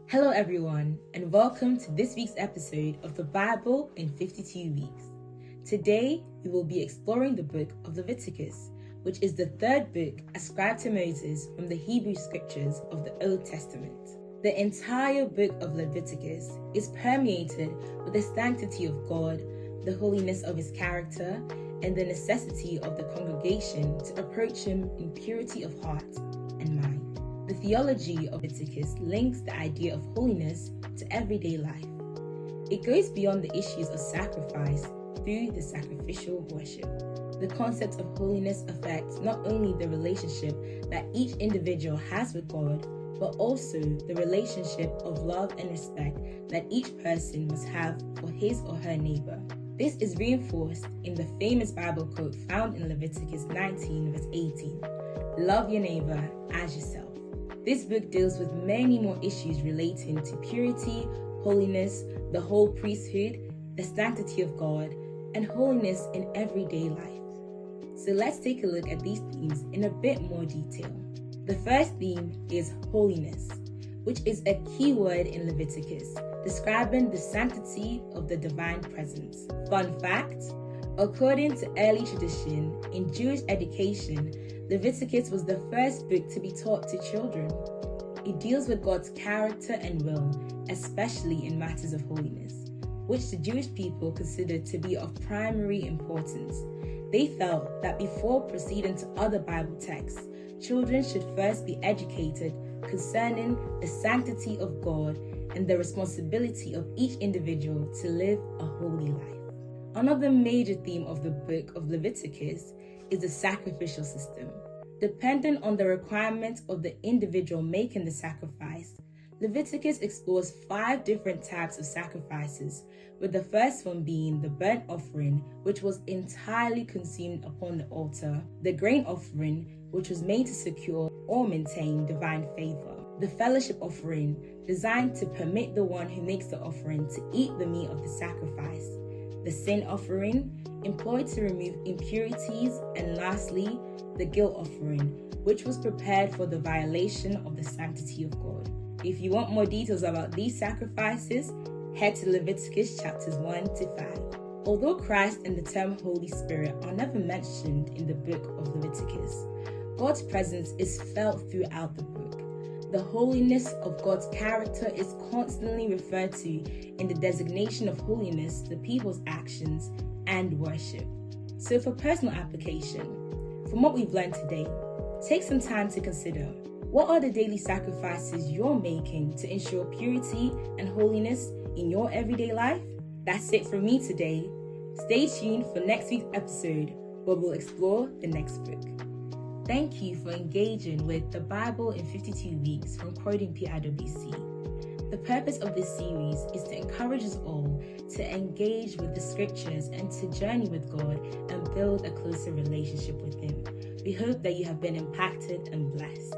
Hello everyone, and welcome to this week's episode of the Bible in 52 Weeks. Today, we will be exploring the book of Leviticus, which is the third book ascribed to Moses from the Hebrew scriptures of the Old Testament. The entire book of Leviticus is permeated with the sanctity of God, the holiness of his character, and the necessity of the congregation to approach him in purity of heart and mind. The theology of Leviticus links the idea of holiness to everyday life. It goes beyond the issues of sacrifice through the sacrificial worship. The concept of holiness affects not only the relationship that each individual has with God, but also the relationship of love and respect that each person must have for his or her neighbor. This is reinforced in the famous Bible quote found in Leviticus 19 verse 18, "Love your neighbor as yourself." This book deals with many more issues relating to purity, holiness, the whole priesthood, the sanctity of God, and holiness in everyday life. So let's take a look at these themes in a bit more detail. The first theme is holiness, which is a key word in Leviticus, describing the sanctity of the divine presence. Fun fact, according to early tradition in Jewish education, Leviticus was the first book to be taught to children. It deals with God's character and will, especially in matters of holiness, which the Jewish people considered to be of primary importance. They felt that before proceeding to other Bible texts, children should first be educated concerning the sanctity of God and the responsibility of each individual to live a holy life. Another major theme of the book of Leviticus is the sacrificial system. Dependent on the requirements of the individual making the sacrifice, Leviticus explores 5 different types of sacrifices, with the first one being the burnt offering, which was entirely consumed upon the altar, the grain offering, which was made to secure or maintain divine favor, the fellowship offering, designed to permit the one who makes the offering to eat the meat of the sacrifice, the sin offering, employed to remove impurities, and lastly, the guilt offering, which was prepared for the violation of the sanctity of God. If you want more details about these sacrifices, head to Leviticus chapters 1 to 5. Although Christ and the term Holy Spirit are never mentioned in the book of Leviticus, God's presence is felt throughout the book. The holiness of God's character is constantly referred to in the designation of holiness, the people's actions, and worship. So for personal application, from what we've learned today, take some time to consider, what are the daily sacrifices you're making to ensure purity and holiness in your everyday life? That's it from me today. Stay tuned for next week's episode where we'll explore the next book. Thank you for engaging with the Bible in 52 Weeks from Quoting PIWC. The purpose of this series is to encourage us all to engage with the scriptures and to journey with God and build a closer relationship with him. We hope that you have been impacted and blessed.